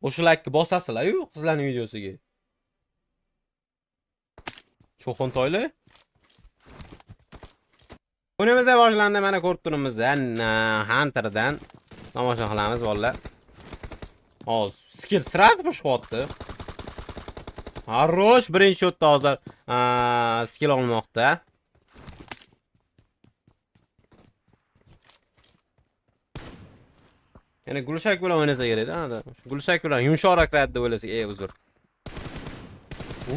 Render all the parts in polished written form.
O'sha like bosasizlar-yu qizlarning videosiga. Cho'xontoyli. O'yinimiz boshlandi, mana ko'rib turibmiz. Hunter'dan tomosha qilamiz bolalar. Hozir skill sразу pushyapti. Harosh birinchi shotda hozir skill olmoqda. Yana gulshak bilan o'ynasa kerak-da. Gulshak bilan yumshoqroq kiradi deb o'ylasak, uzr.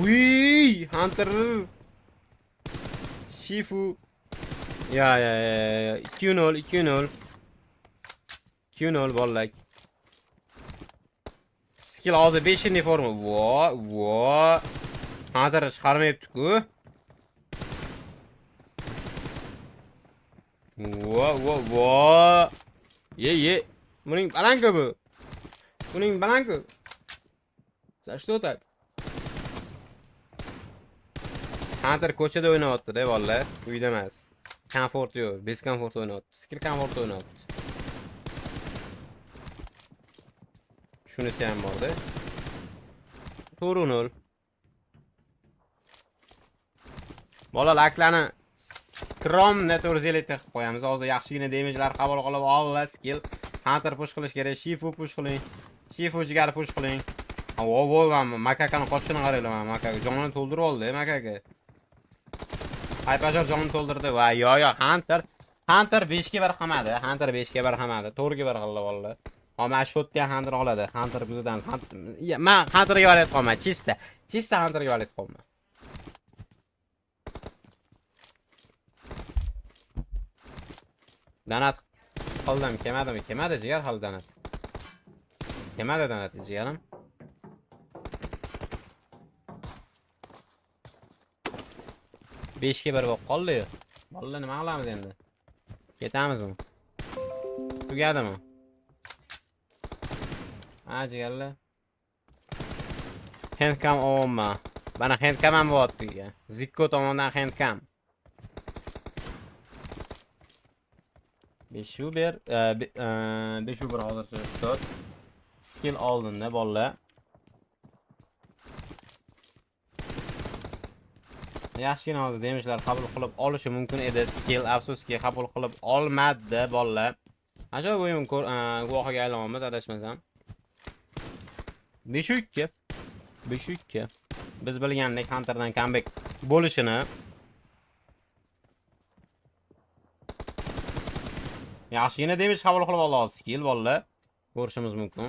Uy, Hunter. Shifu. Ya 2-0, 2-0. 2-0 bolalar. Skill hozir 5-ni forma. Vo. Hunter chiqarmayapti-ku. Vo. Ye. Buning balanka bu. Buning balanka. За что так? Hunter ko'chada o'ynayapti-da bolalar. Uyda emas. Komfort yo'q, diskomfort o'ynayapti. Skill komfort o'ynayapti. Shunisi ham bor-da. 4-0. Bola laklarni skromni 450 qilib qo'yamiz. Hozir yaxshigina damage'lar qabul qilib oldi. Skill Hunter push qilish kerak. Shifu push qiling. Shifu jigar push qiling. Voy, makakani qochishini qaranglar, makaka jonini to'ldirib oldi, makaka. Haypajar jonini to'ldirdi va yo Hunter 5 ga 1 qilmadi. Hunter 5 ga 1 qilmadi. 4 ga 1 qildi bolalar. Mana shotda ham Hunter oladi. Hunter bizdan. Men Hunterga valyat qolma, chista Hunterga valyat qolma. Danat qildim, kelmadi jigar hal danat. Kelmadi danat jigarim. 5 ga 1 bo'lib qoldi-yu. Bolalar nima qilamiz endi? Ketamizmi? Tugadimi? Jigarlar. Handcam olma. Mana handcam ham bo'lyapti. Zikko tomonidan handcam. 5-1 hozircha shot. Skill oldinda bolalar. Yaxshigina hozir damage'lar qabul qilib olishi mumkin edi. Skill afsuski qabul qilib olmadi bolalar. Ajoyib o'yin guvohiga aylanamiz, adashmasam. 5-2. Biz bilgandek Hunter'dan comeback bo'lishini. Yaxshigina damage qabul qilib oldi skill bolalar. Ko'rishimiz mumkin.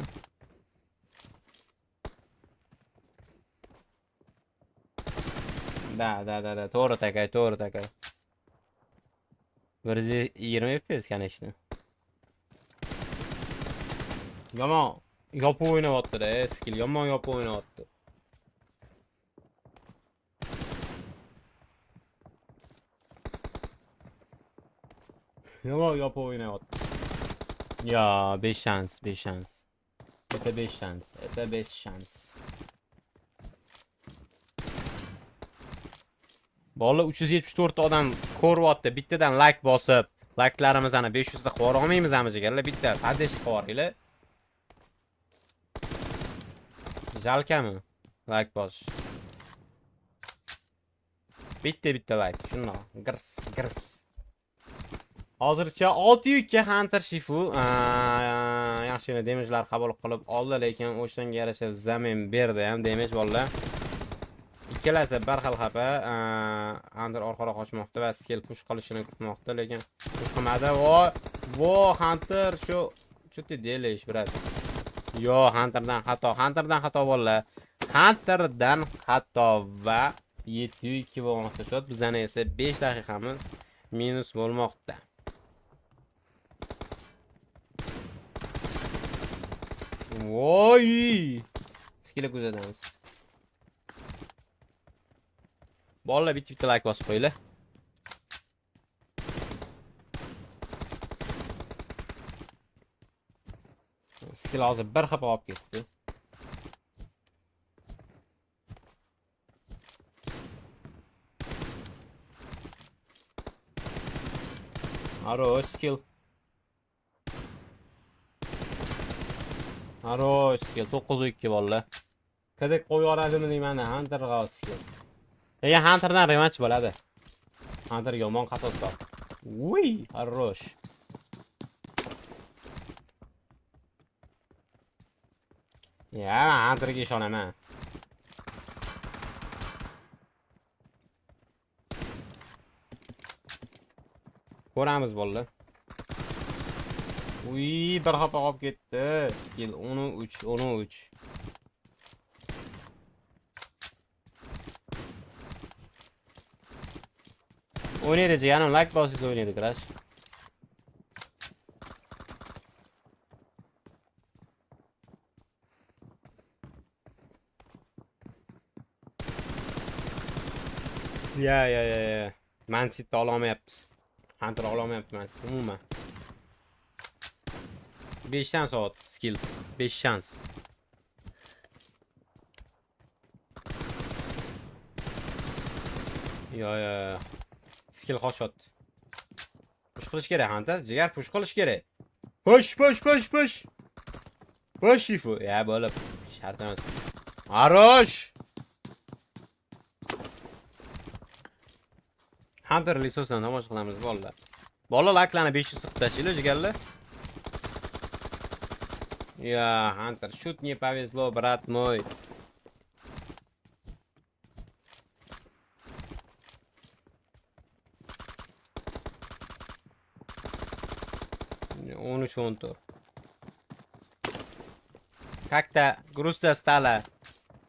Da. To'g'ri takay. 120 FPS конечно. Yomon yopib o'ynayapti-da, skill yomon yopib o'ynayapti. Yomon yopib o'ynayapti. Ya 5 şans. Это 5 şans. Bola 374 ta odam ko'ryapti. Bittadan like bosib, like'larimizni 500 ta qilib olmaymiz amijigarlar. Bitta padesh qilib oringlar. Jalkami? Like bosish. Bitta like. Shundoq. Girs. Hozircha 6 ga Hunter Shifu yaxshigina damage'lar qabul qilib oldi, lekin o'shanga yarasha zamin berdi ham damage bolalar. Ikkalasi bir xil xafa. Hunter orqaroq qochmoqda va skill push qilishini kutmoqda, lekin push qilmadi. Vo Hunter что-то делаешь, брат. Yo, Hunter'dan xato bolalar. Hunter'dan xato va 7-2 bo'lmoqda shot. Bizning esa 5 daqiqamiz minus bo'lmoqda. Voy! Skill kuzatamiz. Bolalar bitta like bosib qo'yinglar. Skill hozir bir xafa olib ketdi. Aro skill. Aro, skill 9-2 bolalar. Kadek qo'yib yuboradimi deyman, Hunter'ga skill. Lekin Hunter'dan rematch bo'ladi. Hunter yomon qasoslar. Uy, хорош. Ya, Hunter'ga ishonaman. Ko'ramiz bolalar. Uy, bir xafa qolib ketdi. Skill 13. O'ynaydi jiganim, like bossangiz o'ynaydi Crash. Ya. Man City olmayapti. Hunter olmayapti Man City umuman. 5 şans ot skill. 5 şans. Ya. Skill hotshot. Push qilish kerak Hunter. Jigar push qilish kerak. Push. Push Shifu. Ya bo'lib. Shart emas. Arosh. Hunter Lisosdan tomosha qilamiz bolalar. Bola laklani 500 siqib tashlaylar jigarlar. Ya, Hunter, shoot не повезло, брат мой. Он еще он то. Как-то грустно стало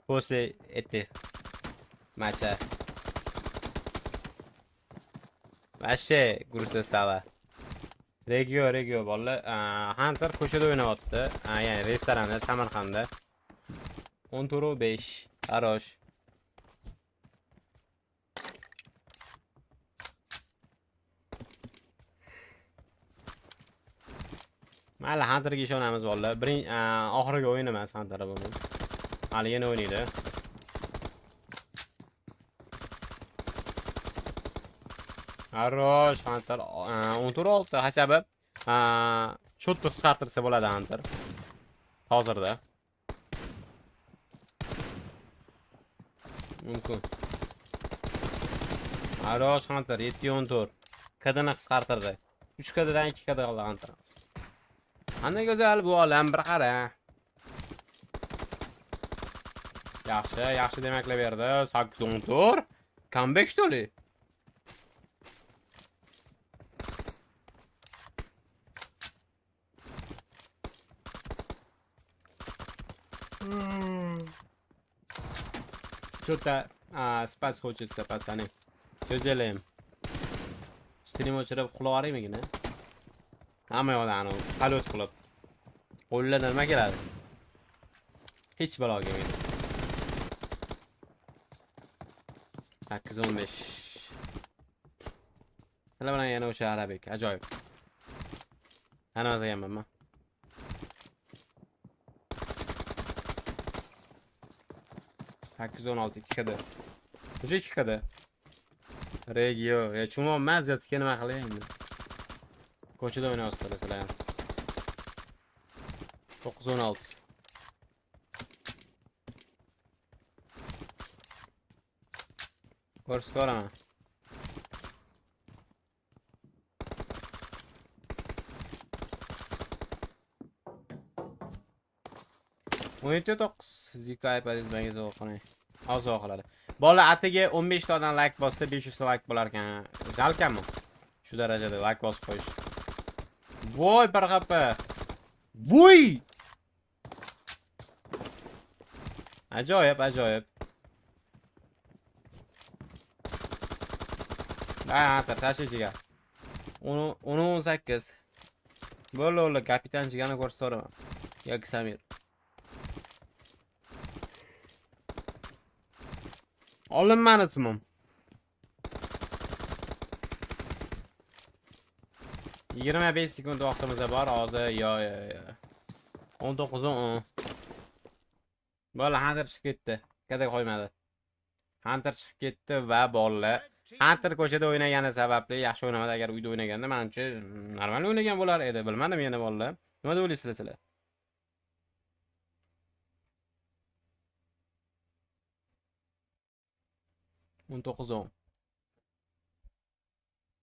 после этих матча. Вообще грустно стало. Regio bolalar. Hunter ko'chada o'ynayapti. Ya'ni restoranda Samarqandda. 10.5. Arosh. Mayli Hunterga ishonamiz bolalar. Oxirgi o'yin emas Hunter bu. Hali yana o'ynaydi. Arosh Hunter 10.6 hasabi shotni qisqartirsa bo'ladi Hunter. Hozirda. Mumkin. Arosh Hunter 7.14. Kadini qisqartirdi. 3 kadadan 2 kada qildi Hunter. Qanday go'zal bu olam, bir qara. Yaxshi demaklar berdi. 8.14. Comeback что ли? Что-то спать хочется, пацаны. Что делаем? Stream o'chirib quloqaringmigina? Hamma yoqda anu qalot qilib. Qo'llardan nima keladi? Hech balo kelmaydi. 815. Hali bilan yana o'sha arabik, ajoyib. Ana yozaganman men. 816 2 kada. Уже 2 kada. Regio, chumon emas, yotga nima qilay endi. Ko'chada o'ynayapsizlar sizlar ham. 916. Ko'rsatib beraman. O'yinda 9 Zika iPad'ingiz o'qing. Ozoq qiladi. Bola atiga 15 tadan like bossa 500 like bo'lar ekan. Jalkami? Shu darajada like bosib qo'yish. Voy bir xapa. Voy! Ajoyib. Tashichiga. 18. Bo'l, kapitan chigani ko'rsataman. Yoki Samir. Olinmani ismim. 25 sekund vaqtimiz bor. Hozir yo. 19-10. Bola Hunter chiqib ketdi. Kada qo'ymadi. Hunter chiqib ketdi va bolalar Hunter ko'chada o'ynagani sababli yaxshi o'ynamadi. Agar uyda o'ynaganda menimcha normal o'ynagan bo'lar edi. Bilmadim yana bolalar. Nima deb o'ylaysizlar sizlar? 19 10.